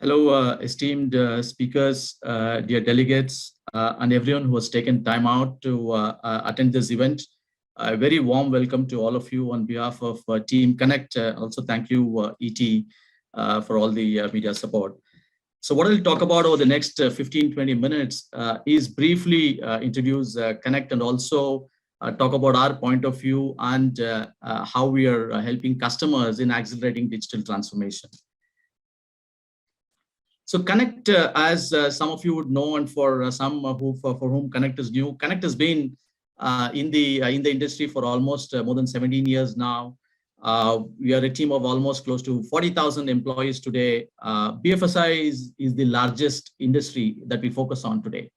Hello, esteemed speakers, dear delegates, and everyone who has taken time out to attend this event. A very warm welcome to all of you on behalf of Team Conneqt. Also, thank you, ET, for all the media support. So what I'll talk about over the next 15-20 minutes is briefly introduce Conneqt and also talk about our point of view and how we are helping customers in accelerating digital transformation. So Conneqt, as some of you would know, and for some for whom Conneqt is new, Conneqt has been in the industry for almost more than 17 years now. We are a team of almost close to 40,000 employees today. BFSI is the largest industry that we focus on today.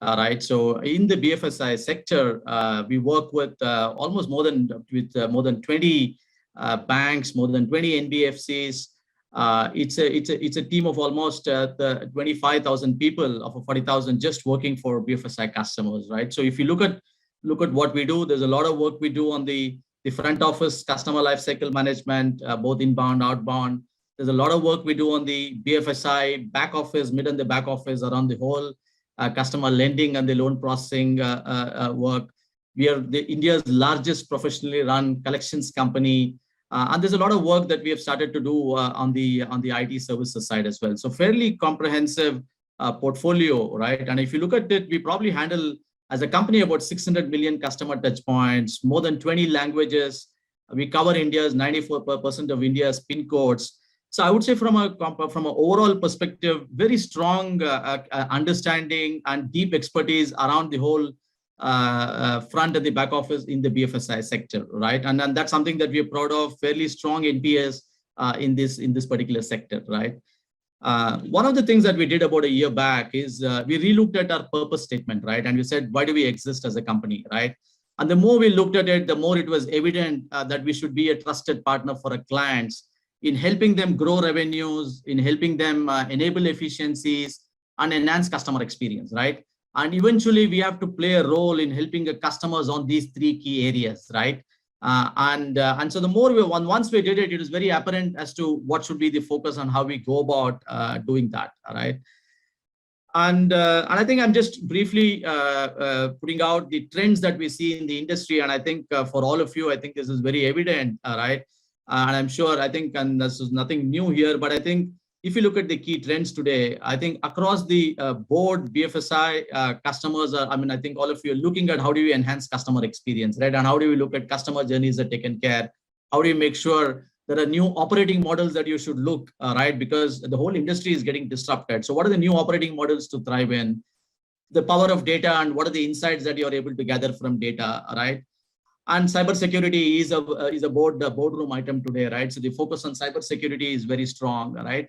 Right. So in the BFSI sector, we work with almost more than 20 banks, more than 20 NBFCs. It's a team of almost 25,000 people of 40,000 just working for BFSI customers, right? So if you look at what we do, there's a lot of work we do on the front office customer lifecycle management, both inbound, outbound. There's a lot of work we do on the BFSI back office, mid and the back office around the whole customer lending and the loan processing work. We are India's largest professionally run collections company. And there's a lot of work that we have started to do on the IT services side as well. So fairly comprehensive portfolio, right? And if you look at it, we probably handle as a company about 600 million customer touch points, more than 20 languages. We cover India's 94% of India's PIN codes. So I would say from an overall perspective, very strong understanding and deep expertise around the whole front and the back office in the BFSI sector, right? And that's something that we are proud of, fairly strong NPS in this particular sector, right? One of the things that we did about a year back is we relooked at our purpose statement, right? And we said, why do we exist as a company, right? And the more we looked at it, the more it was evident that we should be a trusted partner for our clients in helping them grow revenues, in helping them enable efficiencies and enhance customer experience, right? And eventually we have to play a role in helping the customers on these three key areas, right? And so the more once we did it, it was very apparent as to what should be the focus on how we go about doing that, all right? And I think I'm just briefly putting out the trends that we see in the industry. And I think for all of you, I think this is very evident, right? And I'm sure, I think, and this is nothing new here, but I think if you look at the key trends today, I think across the board, BFSI customers are, I think all of you are looking at how do we enhance customer experience, right? And how do we look at customer journeys are taken care? How do you make sure there are new operating models that you should look, right? Because the whole industry is getting disrupted. So what are the new operating models to thrive in? The power of data and what are the insights that you're able to gather from data, right? And cybersecurity is a boardroom item today, right? So the focus on cybersecurity is very strong, right?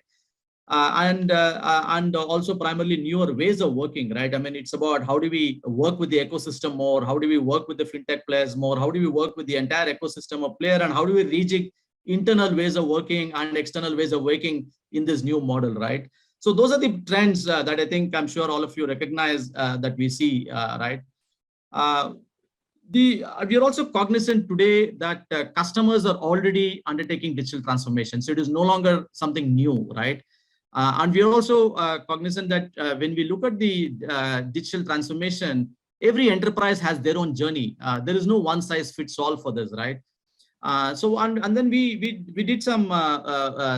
And also primarily newer ways of working, right? It's about how do we work with the ecosystem more? How do we work with the fintech players more? How do we work with the entire ecosystem of player? And how do we rejig internal ways of working and external ways of working in this new model, right? So those are the trends that I think I'm sure all of you recognize that we see, right? We are also cognizant today that customers are already undertaking digital transformation. So it is no longer something new, right? And we are also cognizant that when we look at the digital transformation, every enterprise has their own journey. There is no one size fits all for this, right? And then we did some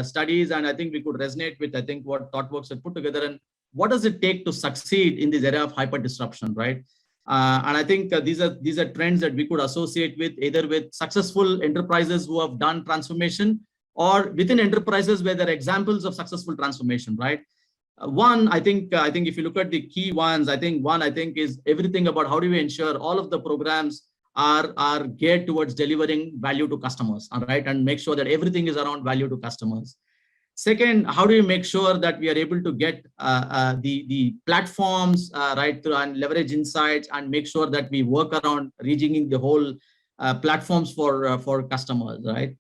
studies, and I think we could resonate with, I think, what ThoughtWorks had put together and what does it take to succeed in this area of hyper disruption, right? And I think these are trends that we could associate with either with successful enterprises who have done transformation, or within enterprises where there are examples of successful transformation, right? I think if you look at the key ones, I think is everything about how do we ensure all of the programs are geared towards delivering value to customers, all right? And make sure that everything is around value to customers. Second, how do you make sure that we are able to get the platforms right through and leverage insights and make sure that we work around rejigging the whole platforms for customers, right?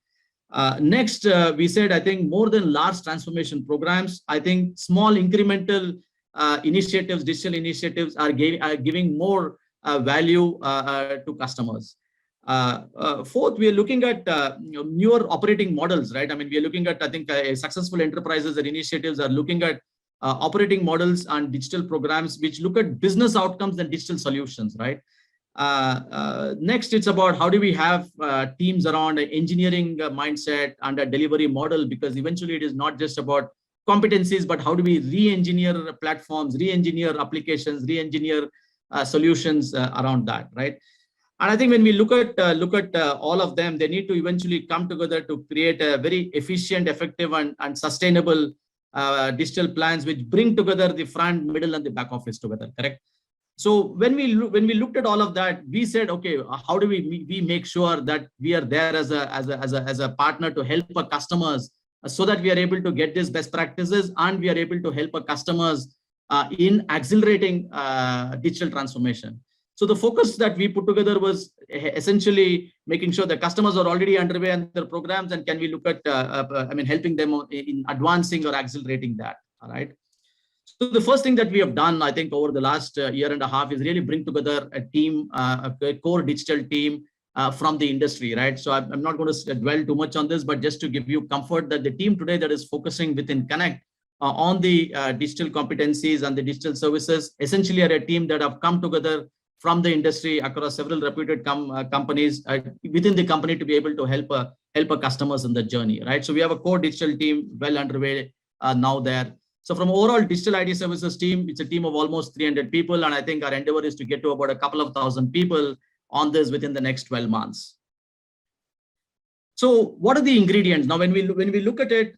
Next, we said, I think more than large transformation programs, I think small incremental initiatives, digital initiatives are giving more value to customers. Fourth, we are looking at newer operating models, right? I mean, we are looking at, I think, successful enterprises and initiatives are looking at operating models and digital programs which look at business outcomes and digital solutions, right? Next, it's about how do we have teams around an engineering mindset and a delivery model, because eventually it is not just about competencies, but how do we re-engineer platforms, re-engineer applications, re-engineer solutions around that, right? And I think when we look at all of them, they need to eventually come together to create a very efficient, effective, and sustainable digital plans which bring together the front, middle, and the back office together. Correct. So when we looked at all of that, we said, okay, how do we make sure that we are there as a partner to help our customers, so that we are able to get these best practices and we are able to help our customers in accelerating digital transformation. So the focus that we put together was essentially making sure the customers are already underway in their programs, and can we look at, helping them in advancing or accelerating that. All right. So the first thing that we have done, I think, over the last year and a half is really bring together a team, a core digital team from the industry, right? So I'm not going to dwell too much on this, but just to give you comfort that the team today that is focusing within Conneqt on the digital competencies and the digital services, essentially are a team that have come together from the industry across several reputed companies within the company to be able to help our customers in the journey, right? So we have a core digital team well underway now there. So from overall digital IT services team, it's a team of almost 300 people. And I think our endeavor is to get to about a couple of thousand people on this within the next 12 months. So what are the ingredients? Now, when we look at it,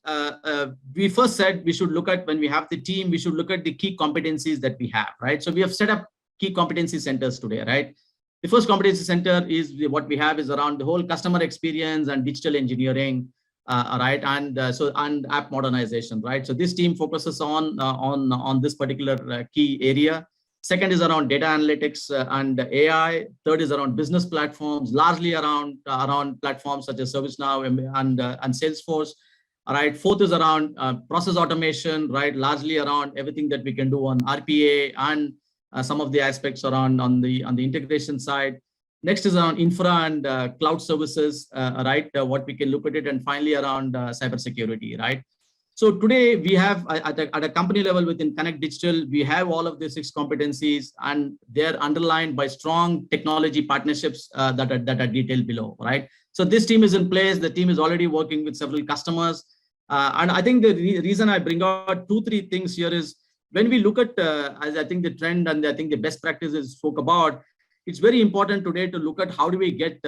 we first said we should look at, when we have the team, we should look at the key competencies that we have, right? So we have set up key competency centers today, right? The first competency center is what we have is around the whole customer experience and digital engineering, right? And app modernization, right? So this team focuses on this particular key area. Second is around data analytics and AI. Third is around business platforms, largely around platforms such as ServiceNow and Salesforce. All right. Fourth is around process automation, right? Largely around everything that we can do on RPA and some of the aspects around on the integration side. Next is around infra and cloud services, right? What we can look at it, and finally around cybersecurity, right? So today we have at a company level within Conneqt Digital, we have all of these 6 competencies, and they're underlined by strong technology partnerships that are detailed below, right? So this team is in place. The team is already working with several customers, and I think the reason I bring out 2-3 things here is, when we look at, as I think the trend and I think the best practices spoke about, it's very important today to look at how do we get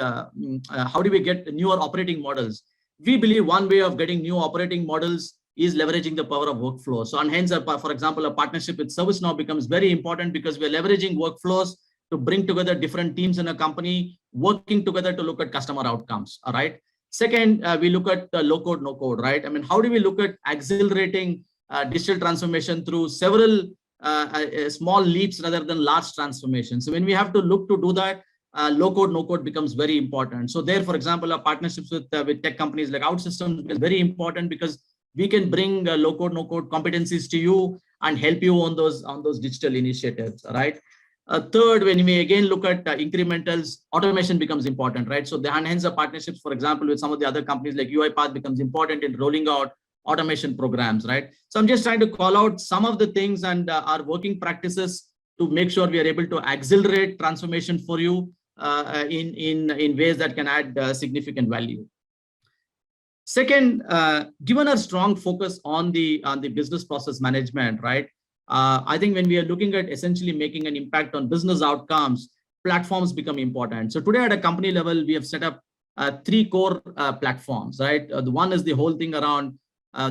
newer operating models. We believe one way of getting new operating models is leveraging the power of workflows. So, and hence, for example, a partnership with ServiceNow becomes very important because we're leveraging workflows to bring together different teams in a company, working together to look at customer outcomes. All right. Second, we look at low code, no code, right? I mean, how do we look at accelerating digital transformation through several small leaps rather than large transformations? So when we have to look to do that, low code, no code becomes very important. So there, for example, our partnerships with tech companies like OutSystems is very important because we can bring low code, no code competencies to you and help you on those digital initiatives, right? Third, when we again look at incrementals, automation becomes important, right? So hence the partnerships, for example, with some of the other companies like UiPath becomes important in rolling out automation programs, right? So I'm just trying to call out some of the things and our working practices to make sure we are able to accelerate transformation for you in ways that can add significant value. Second, given our strong focus on the business process management, right? I think when we are looking at essentially making an impact on business outcomes, platforms become important. So today at a company level, we have set up 3 core platforms, right? The one is the whole thing around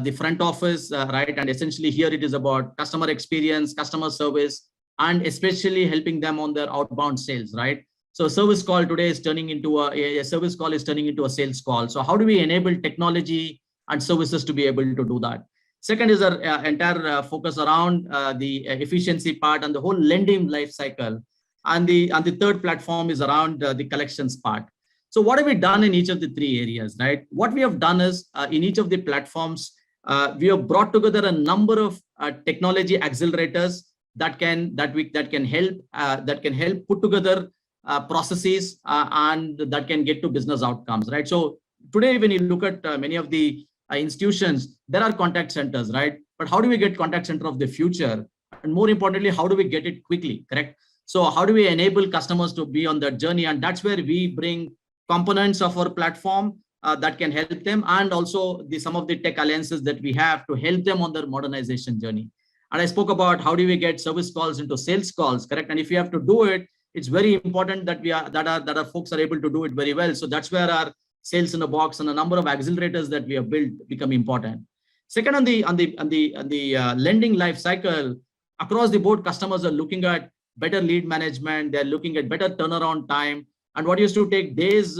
the front office, right? And essentially here it is about customer experience, customer service, and especially helping them on their outbound sales, right? So service call today is turning into a service call is turning into a sales call. So how do we enable technology and services to be able to do that? Second is our entire focus around the efficiency part and the whole lending life cycle. And the third platform is around the collections part. So what have we done in each of the 3 areas, right? What we have done is in each of the platforms, we have brought together a number of technology accelerators that can help put together processes, and that can get to business outcomes, right? So today, when you look at many of the institutions, there are contact centers, right? But how do we get contact center of the future? And more importantly, how do we get it quickly, correct? So how do we enable customers to be on that journey? And that's where we bring components of our platform that can help them, and also some of the tech alliances that we have to help them on their modernization journey. And I spoke about how do we get service calls into sales calls, correct? And if you have to do it, it's very important that our folks are able to do it very well. So that's where our sales in a box and a number of accelerators that we have built become important. Second, on the lending life cycle, across the board, customers are looking at better lead management. They're looking at better turnaround time. And what used to take days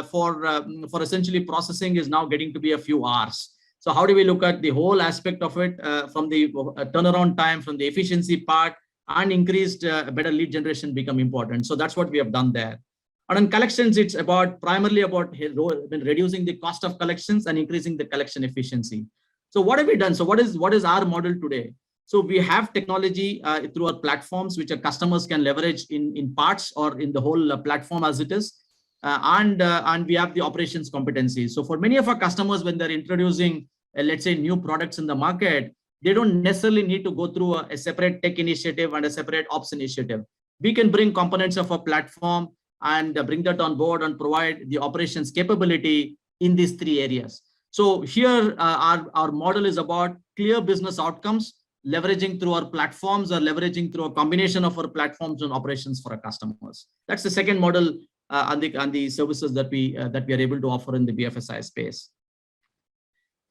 for essentially processing is now getting to be a few hours. So how do we look at the whole aspect of it from the turnaround time, from the efficiency part, and increased better lead generation become important. So that's what we have done there. And on collections, it's primarily about reducing the cost of collections and increasing the collection efficiency. So what have we done? So what is our model today? So we have technology through our platforms, which our customers can leverage in parts or in the whole platform as it is. And we have the operations competency. So for many of our customers, when they're introducing, let's say, new products in the market, they don't necessarily need to go through a separate tech initiative and a separate ops initiative. We can bring components of a platform and bring that on board and provide the operations capability in these three areas. So here, our model is about clear business outcomes, leveraging through our platforms or leveraging through a combination of our platforms and operations for our customers. That's the second model on the services that we are able to offer in the BFSI space.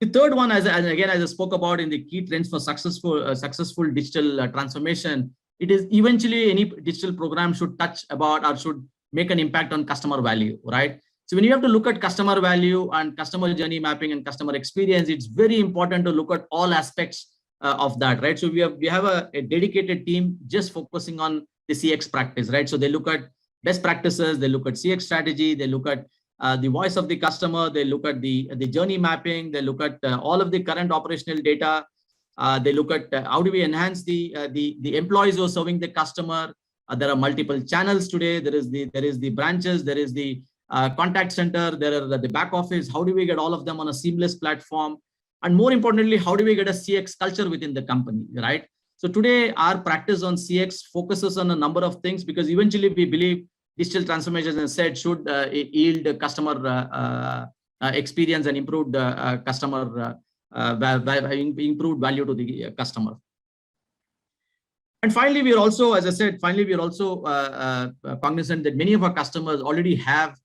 The third one, as I spoke about in the key trends for successful digital transformation, it is eventually any digital program should touch about or should make an impact on customer value, right? So when you have to look at customer value and customer journey mapping and customer experience, it's very important to look at all aspects of that, right? So we have a dedicated team just focusing on the CX practice, right? So they look at best practices, they look at CX strategy, they look at the voice of the customer, they look at the journey mapping, they look at all of the current operational data, they look at how do we enhance the employees who are serving the customer. There are multiple channels today. There is the branches, there is the contact center, there are the back office. How do we get all of them on a seamless platform? And more importantly, how do we get a CX culture within the company, right? So today, our practice on CX focuses on a number of things, because eventually we believe digital transformation, as I said, should yield customer experience and improved customer improved value to the customer. And finally, we are also, as I said, cognizant that many of our customers already have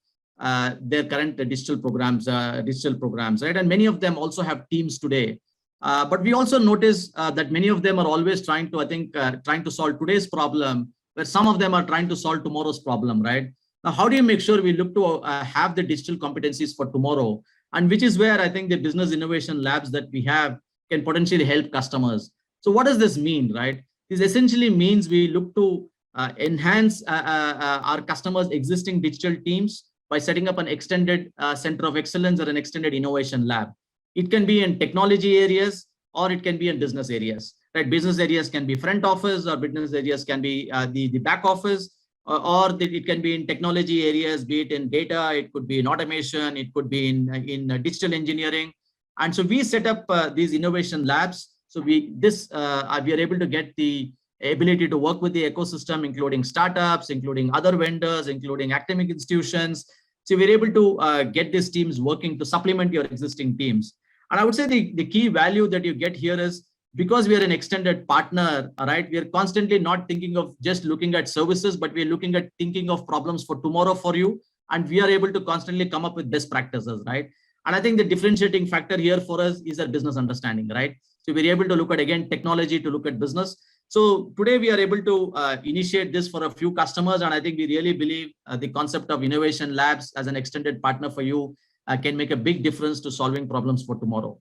their current digital programs, right? And many of them also have teams today. But we also notice that many of them are always trying to solve today's problem, where some of them are trying to solve tomorrow's problem, right? Now, how do you make sure we look to have the digital competencies for tomorrow? And which is where I think the business innovation labs that we have can potentially help customers. So what does this mean, right? This essentially means we look to enhance our customers' existing digital teams by setting up an extended center of excellence or an extended innovation lab. It can be in technology areas, or it can be in business areas, right? Business areas can be front office, or business areas can be the back office, or it can be in technology areas, be it in data, it could be in automation, it could be in digital engineering. And so we set up these innovation labs. So we are able to get the ability to work with the ecosystem, including startups, including other vendors, including academic institutions. So we're able to get these teams working to supplement your existing teams. And I would say the key value that you get here is, because we are an extended partner, right? We are constantly not thinking of just looking at services, but we're looking at thinking of problems for tomorrow for you. And we are able to constantly come up with best practices, right? And I think the differentiating factor here for us is our business understanding, right? So we're able to look at, again, technology to look at business. So today we are able to initiate this for a few customers. And I think we really believe the concept of innovation labs as an extended partner for you can make a big difference to solving problems for tomorrow.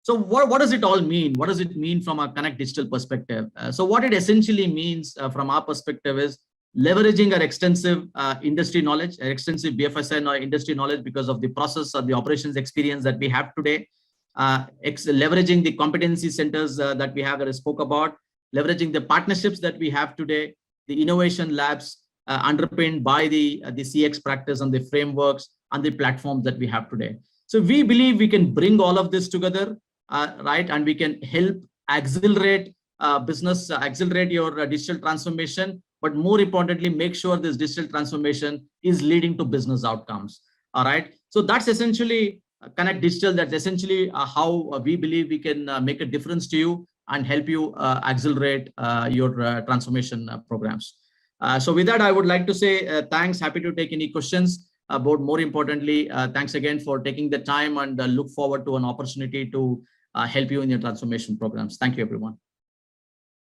So what does it all mean? What does it mean from a Conneqt Digital perspective? So what it essentially means from our perspective is leveraging our extensive industry knowledge, extensive BFSI industry knowledge because of the process or the operations experience that we have today, leveraging the competency centers that we have that I spoke about, leveraging the partnerships that we have today, the innovation labs, underpinned by the CX practice and the frameworks and the platforms that we have today. So we believe we can bring all of this together, right? And we can help accelerate accelerate your digital transformation, but more importantly, make sure this digital transformation is leading to business outcomes. All right. So that's essentially Conneqt Digital. That's essentially how we believe we can make a difference to you and help you accelerate your transformation programs. So with that, I would like to say thanks. Happy to take any questions. But more importantly, thanks again for taking the time, and look forward to an opportunity to help you in your transformation programs. Thank you, everyone.